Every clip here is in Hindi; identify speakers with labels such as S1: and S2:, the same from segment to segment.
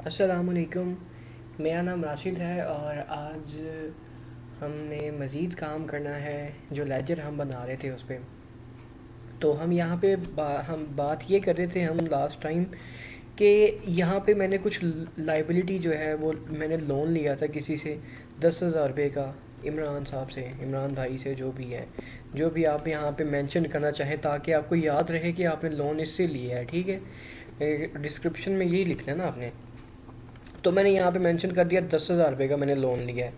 S1: अस्सलामुअलैकुम। मेरा नाम राशिद है और आज हमने मज़ीद काम करना है जो लेजर हम बना रहे थे उस पे। तो हम यहाँ पे हम बात ये कर रहे थे हम लास्ट टाइम कि यहाँ पे मैंने कुछ लाइबिलिटी जो है वो मैंने लोन लिया था किसी से 10,000 रुपये का, इमरान साहब से, इमरान भाई से, जो भी है, जो भी आप यहाँ पे मेंशन करना चाहें ताकि आपको याद रहे कि आपने लोन इससे लिया है। ठीक है, डिस्क्रिप्शन में यही लिखना है ना आपने। तो मैंने यहाँ पे मेंशन कर दिया 10,000 रुपये का मैंने लोन लिया है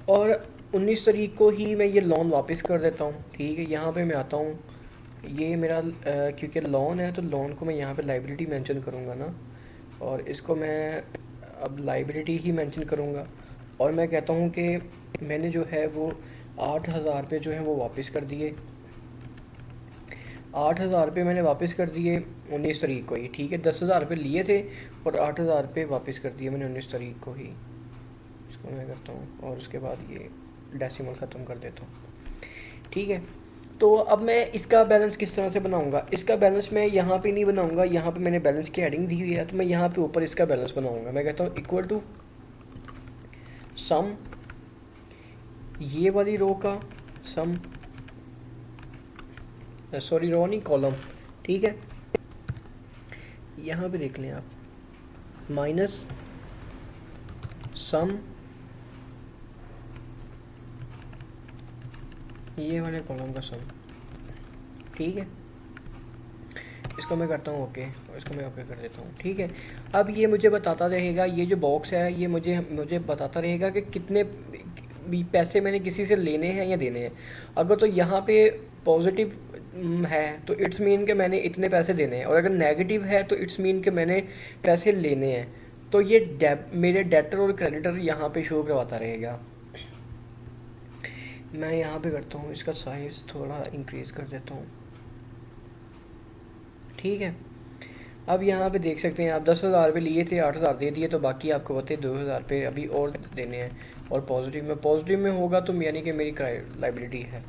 S1: और 19 तारीख को ही मैं ये लोन वापस कर देता हूँ। ठीक है, यहाँ पे मैं आता हूँ, ये मेरा क्योंकि लोन है तो लोन को मैं यहाँ पे लाइबिलिटी मेंशन करूँगा ना, और इसको मैं अब लाइबिलिटी ही मेंशन करूँगा। और मैं कहता हूँ कि मैंने जो है वो 8,000 रुपये जो है वो वापस कर दिए। 8,000 रुपये मैंने वापस कर दिए 19 तारीख को ही। ठीक है, 10,000 रुपये लिए थे और 8,000 रुपये वापस कर दिए मैंने 19 तारीख को ही। इसको मैं करता हूँ और उसके बाद ये डेसिमल ख़त्म कर देता हूँ। ठीक है, तो अब मैं इसका बैलेंस किस तरह से बनाऊंगा? इसका बैलेंस मैं यहाँ पे नहीं बनाऊंगा, यहाँ पे मैंने बैलेंस की हेडिंग दी हुई है तो मैं यहाँ पे ऊपर इसका बैलेंस बनाऊंगा। मैं कहता हूँ इक्वल टू सम, ये वाली रो का सम, सॉरी रो नहीं, कॉलम। ठीक है, यहाँ पे देख लें आप, माइनस सम, ये वाले कॉलम का सम। ठीक है, इसको मैं करता हूँ ओके, और इसको मैं ओके कर देता हूँ। ठीक है, अब ये मुझे बताता रहेगा, ये जो बॉक्स है ये मुझे मुझे बताता रहेगा कि कितने भी पैसे मैंने किसी से लेने हैं या देने हैं। अगर तो यहाँ पे पॉजिटिव है तो इट्स मीन कि मैंने इतने पैसे देने हैं, और अगर नेगेटिव है तो इट्स मीन कि मैंने पैसे लेने हैं। तो ये मेरे डेटर और क्रेडिटर यहाँ पे शो करवाता रहेगा। मैं यहाँ पे करता हूँ इसका साइज़ थोड़ा इंक्रीज़ कर देता हूँ। ठीक है, अब यहाँ पे देख सकते हैं आप 10,000 रुपये लिए थे, 8,000 दे दिए, तो बाकी आपको बते 2,000 रुपये अभी और देने हैं। और पॉजिटिव में होगा तो यानी कि मेरी लाइबिलिटी है।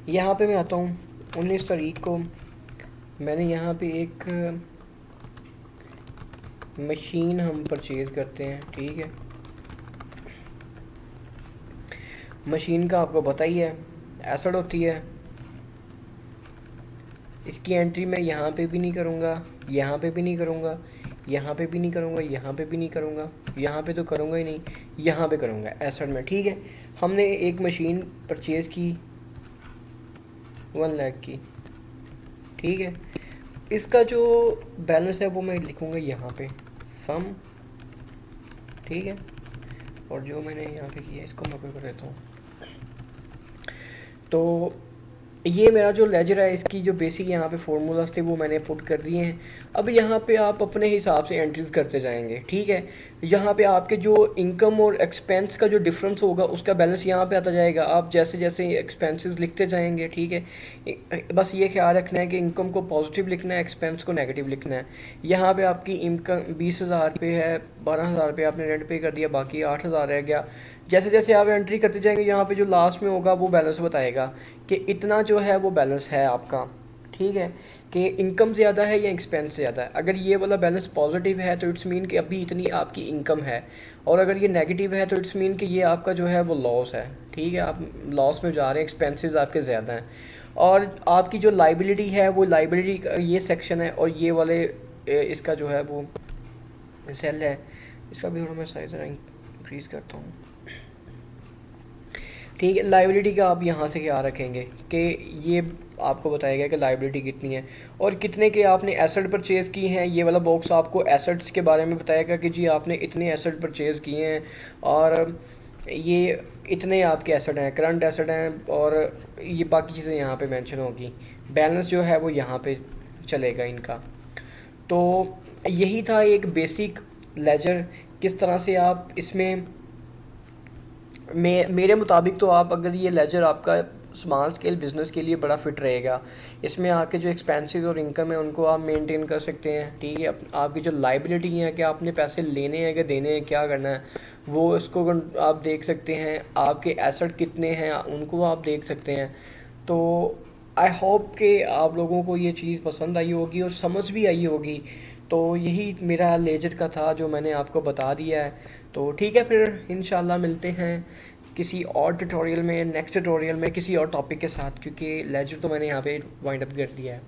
S1: यहाँ पे मैं आता हूँ 19 तारीख को मैंने यहाँ पे एक मशीन हम परचेज़ करते हैं। ठीक है, मशीन का आपको पता ही है एसेट होती है। इसकी एंट्री मैं यहाँ पे भी नहीं करूँगा, यहाँ पे भी नहीं करूँगा, यहाँ पे भी नहीं करूँगा, यहाँ पे भी नहीं करूँगा, यहाँ पे तो करूँगा ही नहीं, यहाँ पे करूँगा एसेट में। ठीक है, हमने एक मशीन परचेज़ की 1 लाख की। ठीक है, इसका जो बैलेंस है वो मैं लिखूँगा यहाँ पे सम। ठीक है, और जो मैंने यहाँ पे किया इसको मैं कर देता हूँ। तो ये मेरा जो लेजर है इसकी जो बेसिक यहाँ पे फार्मूलाज थे वो मैंने पुट कर दिए हैं। अब यहाँ पे आप अपने हिसाब से एंट्रीज करते जाएंगे। ठीक है, यहाँ पे आपके जो इनकम और एक्सपेंस का जो डिफरेंस होगा उसका बैलेंस यहाँ पे आता जाएगा। आप जैसे जैसे एक्सपेंसेस लिखते जाएंगे। ठीक है, बस ये ख्याल रखना है कि इनकम को पॉजिटिव लिखना है, एक्सपेंस को नेगेटिव लिखना है। यहाँ पे आपकी इनकम 20,000 रुपये है, 12,000 रुपये आपने रेंट पे कर दिया, बाकी 8,000 रह गया। जैसे जैसे आप एंट्री करते जाएंगे यहाँ पे जो लास्ट में होगा वो बैलेंस बताएगा कि इतना जो है वो बैलेंस है आपका। ठीक है, कि इनकम ज़्यादा है या एक्सपेंस ज़्यादा है। अगर ये वाला बैलेंस पॉजिटिव है तो इट्स मीन कि अभी इतनी आपकी इनकम है, और अगर ये नेगेटिव है तो इट्स मीन कि ये आपका जो है वो लॉस है। ठीक है, आप लॉस में जा रहे हैं, एक्सपेंसेस आपके ज़्यादा हैं। और आपकी जो लाइबिलिटी है वो लाइबिलिटी का ये सेक्शन है, और ये वाले इसका जो है वो सेल है। इसका भी थोड़ा मैं साइज़ इंक्रीज़ करता हूँ। ठीक है, लाइबिलिटी का आप यहाँ से क्या रखेंगे कि ये आपको बताएगा कि लाइबिलिटी कितनी है और कितने के आपने एसेट परचेज़ की हैं। ये वाला बॉक्स आपको एसेट्स के बारे में बताएगा कि जी आपने इतने एसेट परचेज़ किए हैं और ये इतने आपके एसेट हैं, करंट एसेट हैं, और ये बाकी चीज़ें यहाँ पे मेंशन होगी। बैलेंस जो है वो यहाँ पे चलेगा इनका। तो यही था एक बेसिक लेजर, किस तरह से आप इसमें मेरे मुताबिक तो आप अगर ये लेजर आपका स्मॉल स्केल बिज़नेस के लिए बड़ा फिट रहेगा। इसमें आपके जो एक्सपेंसेस और इनकम है उनको आप मेंटेन कर सकते हैं। ठीक है, आपकी जो लाइबिलिटी है कि आपने पैसे लेने हैं कि देने हैं, क्या करना है, वो इसको आप देख सकते हैं। आपके एसेट कितने हैं उनको आप देख सकते हैं। तो आई होप कि आप लोगों को ये चीज़ पसंद आई होगी और समझ भी आई होगी। तो यही मेरा लेजर का था जो मैंने आपको बता दिया है। तो ठीक है, फिर इंशाल्लाह मिलते हैं किसी और ट्यूटोरियल में, नेक्स्ट ट्यूटोरियल में किसी और टॉपिक के साथ, क्योंकि लेजर तो मैंने यहाँ पे वाइंड अप कर दिया है।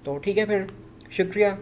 S1: तो ठीक है फिर, शुक्रिया।